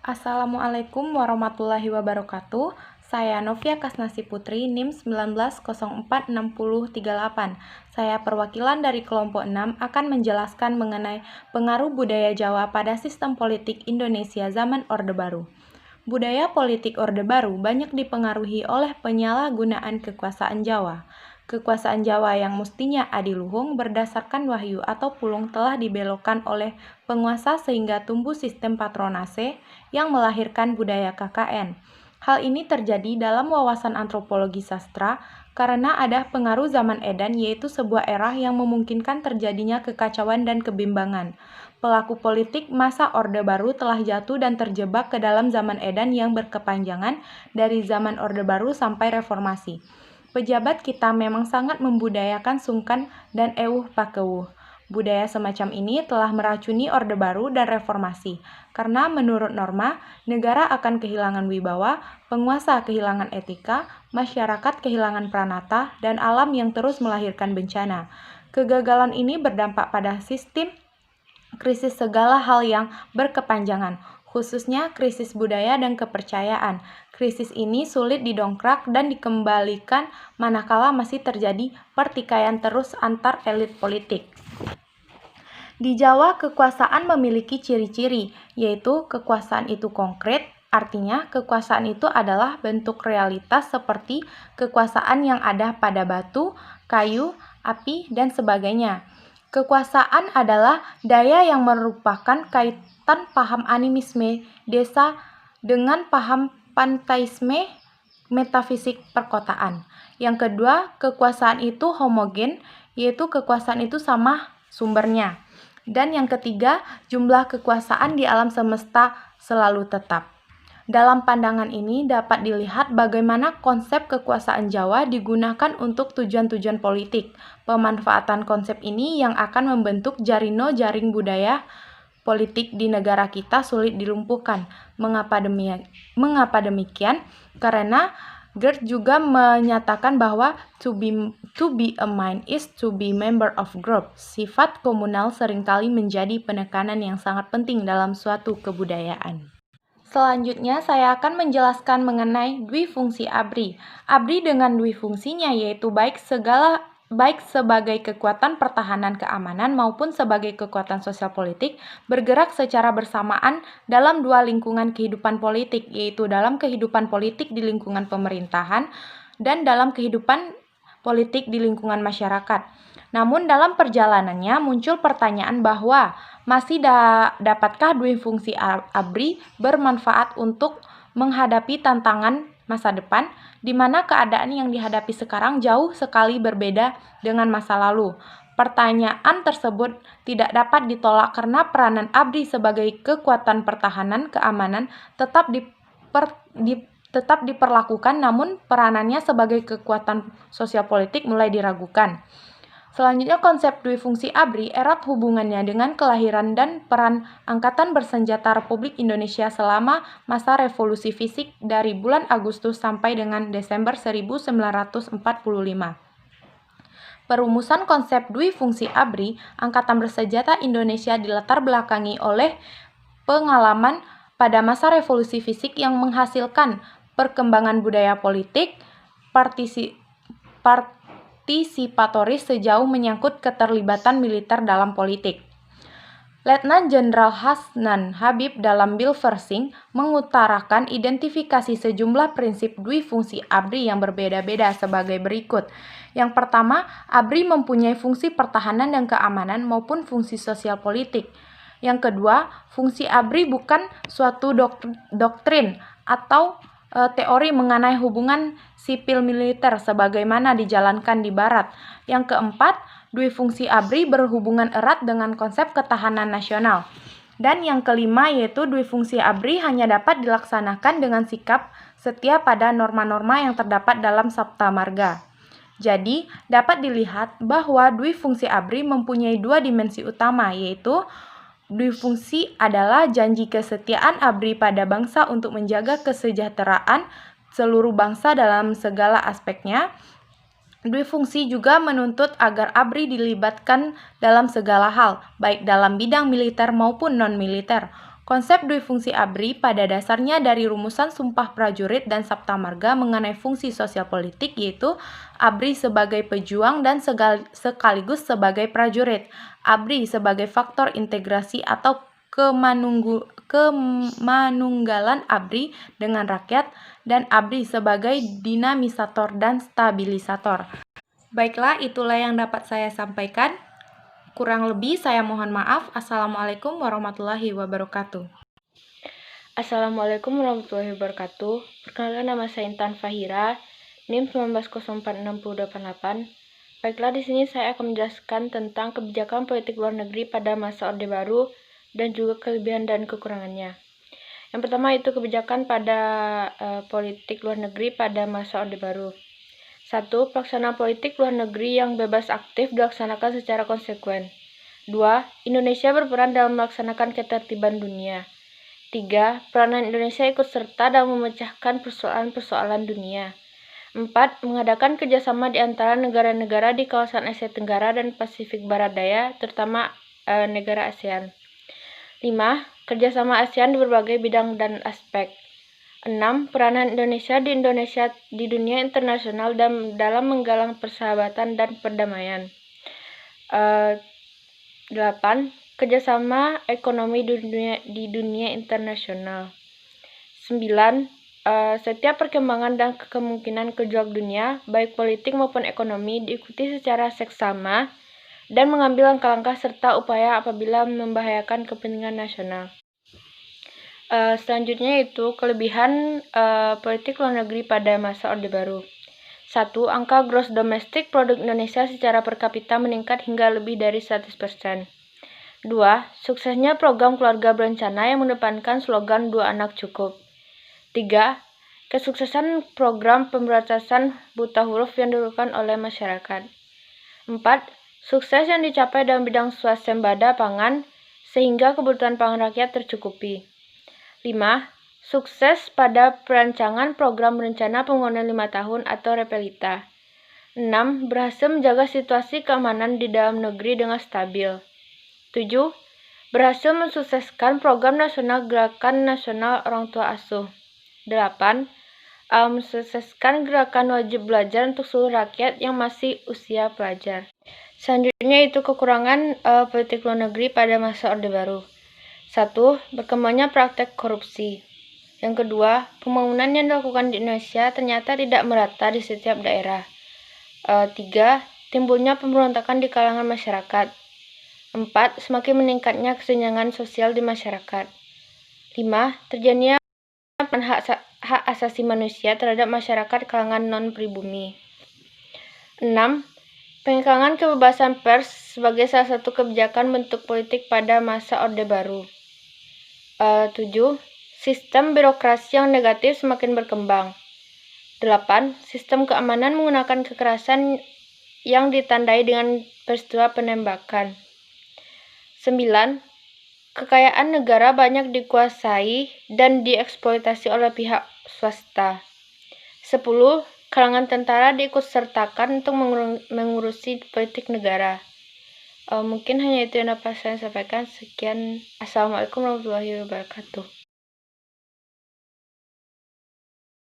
Assalamualaikum warahmatullahi wabarakatuh. Saya Novia Kasnasi Putri, NIM 19046038. Saya perwakilan dari kelompok 6 akan menjelaskan mengenai pengaruh budaya Jawa pada sistem politik Indonesia zaman Orde Baru. Budaya politik Orde Baru banyak dipengaruhi oleh penyalahgunaan kekuasaan Jawa. Kekuasaan Jawa yang mestinya adiluhung berdasarkan wahyu atau pulung telah dibelokkan oleh penguasa sehingga tumbuh sistem patronase yang melahirkan budaya KKN. Hal ini terjadi dalam wawasan antropologi sastra karena ada pengaruh zaman Edan, yaitu sebuah era yang memungkinkan terjadinya kekacauan dan kebimbangan. Pelaku politik masa Orde Baru telah jatuh dan terjebak ke dalam zaman Edan yang berkepanjangan dari zaman Orde Baru sampai reformasi. Pejabat kita memang sangat membudayakan sungkan dan ewuh pakewuh. Budaya semacam ini telah meracuni Orde Baru dan reformasi, karena menurut norma, negara akan kehilangan wibawa, penguasa kehilangan etika, masyarakat kehilangan pranata, dan alam yang terus melahirkan bencana. Kegagalan ini berdampak pada sistem krisis segala hal yang berkepanjangan, khususnya krisis budaya dan kepercayaan. Krisis ini sulit didongkrak dan dikembalikan manakala masih terjadi pertikaian terus antar elit politik. Di Jawa, kekuasaan memiliki ciri-ciri, yaitu kekuasaan itu konkret, artinya kekuasaan itu adalah bentuk realitas seperti kekuasaan yang ada pada batu, kayu, api, dan sebagainya. Kekuasaan adalah daya yang merupakan kaitan paham animisme desa dengan paham panteisme metafisik perkotaan. Yang kedua, kekuasaan itu homogen, yaitu kekuasaan itu sama sumbernya. Dan yang ketiga, jumlah kekuasaan di alam semesta selalu tetap. Dalam pandangan ini dapat dilihat bagaimana konsep kekuasaan Jawa digunakan untuk tujuan-tujuan politik. Pemanfaatan konsep ini yang akan membentuk jaring budaya politik di negara kita sulit dilumpuhkan. Mengapa demikian? Karena Goethe juga menyatakan bahwa to be a mind is to be member of group. Sifat komunal seringkali menjadi penekanan yang sangat penting dalam suatu kebudayaan. Selanjutnya, saya akan menjelaskan mengenai dwifungsi ABRI. ABRI dengan dwifungsinya yaitu baik sebagai kekuatan pertahanan keamanan maupun sebagai kekuatan sosial politik bergerak secara bersamaan dalam dua lingkungan kehidupan politik, yaitu dalam kehidupan politik di lingkungan pemerintahan dan dalam kehidupan politik di lingkungan masyarakat. Namun dalam perjalanannya muncul pertanyaan bahwa masih dapatkah dwifungsi ABRI bermanfaat untuk menghadapi tantangan masa depan, di mana keadaan yang dihadapi sekarang jauh sekali berbeda dengan masa lalu. Pertanyaan tersebut tidak dapat ditolak karena peranan ABRI sebagai kekuatan pertahanan keamanan tetap diperlakukan, namun peranannya sebagai kekuatan sosial politik mulai diragukan. Selanjutnya, konsep dwifungsi ABRI erat hubungannya dengan kelahiran dan peran Angkatan Bersenjata Republik Indonesia selama masa revolusi fisik dari bulan Agustus sampai dengan Desember 1945. Perumusan konsep dwifungsi ABRI, Angkatan Bersenjata Indonesia dilatar belakangi oleh pengalaman pada masa revolusi fisik yang menghasilkan perkembangan budaya politik, partisipatoris sejauh menyangkut keterlibatan militer dalam politik. Letnan Jenderal Hasnan Habib dalam Bill Versing mengutarakan identifikasi sejumlah prinsip dwifungsi ABRI yang berbeda-beda sebagai berikut. Yang pertama, ABRI mempunyai fungsi pertahanan dan keamanan maupun fungsi sosial politik. Yang kedua, fungsi ABRI bukan suatu doktrin atau teori mengenai hubungan sipil militer sebagaimana dijalankan di Barat. Yang keempat, dwifungsi ABRI berhubungan erat dengan konsep ketahanan nasional. Dan yang kelima yaitu dwifungsi ABRI hanya dapat dilaksanakan dengan sikap setia pada norma-norma yang terdapat dalam Sabta Marga. Jadi, dapat dilihat bahwa dwifungsi ABRI mempunyai dua dimensi utama, yaitu dwifungsi adalah janji kesetiaan ABRI pada bangsa untuk menjaga kesejahteraan seluruh bangsa dalam segala aspeknya. Dwifungsi juga menuntut agar ABRI dilibatkan dalam segala hal, baik dalam bidang militer maupun non-militer. Konsep dui fungsi ABRI pada dasarnya dari rumusan Sumpah Prajurit dan Sabta Marga mengenai fungsi sosial politik, yaitu ABRI sebagai pejuang dan sekaligus sebagai prajurit, ABRI sebagai faktor integrasi atau kemanunggalan ABRI dengan rakyat, dan ABRI sebagai dinamisator dan stabilisator. Baiklah, itulah yang dapat saya sampaikan. Kurang lebih saya mohon maaf. Assalamualaikum warahmatullahi wabarakatuh. Assalamualaikum warahmatullahi wabarakatuh. Perkenalkan, nama saya Intan Fahira, NIM 19046088. Baiklah, di sini saya akan menjelaskan tentang kebijakan politik luar negeri pada masa Orde Baru dan juga kelebihan dan kekurangannya. Yang pertama itu kebijakan pada politik luar negeri pada masa Orde Baru. 1. Pelaksanaan politik luar negeri yang bebas aktif dilaksanakan secara konsekuen. 2. Indonesia berperan dalam melaksanakan ketertiban dunia. 3. Peranan Indonesia ikut serta dalam memecahkan persoalan-persoalan dunia. 4. Mengadakan kerjasama di antara negara-negara di kawasan Asia Tenggara dan Pasifik Barat Daya, terutama negara ASEAN. 5. Kerjasama ASEAN di berbagai bidang dan aspek. 6. Peranan Indonesia di dunia internasional dalam menggalang persahabatan dan perdamaian. 8. Kerjasama ekonomi di dunia internasional. 9. Setiap perkembangan dan kemungkinan gejolak dunia, baik politik maupun ekonomi, diikuti secara seksama dan mengambil langkah-langkah serta upaya apabila membahayakan kepentingan nasional. Selanjutnya itu kelebihan politik luar negeri pada masa Orde Baru. 1. Angka gross domestic produk Indonesia secara per kapita meningkat hingga lebih dari 100%. 2. Suksesnya program keluarga berencana yang mengedepankan slogan 2 anak cukup. 3. Kesuksesan program pemberantasan buta huruf yang dilakukan oleh masyarakat. 4. Sukses yang dicapai dalam bidang swasembada pangan sehingga kebutuhan pangan rakyat tercukupi. 5. Sukses pada perancangan program rencana pembangunan 5 tahun atau Repelita. 6. Berhasil menjaga situasi keamanan di dalam negeri dengan stabil. 7. Berhasil mensukseskan program nasional Gerakan Nasional Orang Tua Asuh. 8. Mensukseskan gerakan wajib belajar untuk seluruh rakyat yang masih usia pelajar. Selanjutnya itu kekurangan politik luar negeri pada masa Orde Baru. 1. Berkembangnya praktek korupsi. Yang kedua, pembangunan yang dilakukan di Indonesia ternyata tidak merata di setiap daerah. 3. Timbulnya pemberontakan di kalangan masyarakat. 4. Semakin meningkatnya kesenjangan sosial di masyarakat. 5. Terjadinya hak asasi manusia terhadap masyarakat kalangan non-pribumi. 6. Pengekangan kebebasan pers sebagai salah satu kebijakan bentuk politik pada masa Orde Baru. 7. Sistem birokrasi yang negatif semakin berkembang. 8. Sistem keamanan menggunakan kekerasan yang ditandai dengan peristiwa penembakan. 9. Kekayaan negara banyak dikuasai dan dieksploitasi oleh pihak swasta. 10. Kalangan tentara diikutsertakan untuk mengurusi politik negara. Mungkin hanya itu yang dapat saya sampaikan. Sekian. Assalamualaikum warahmatullahi wabarakatuh.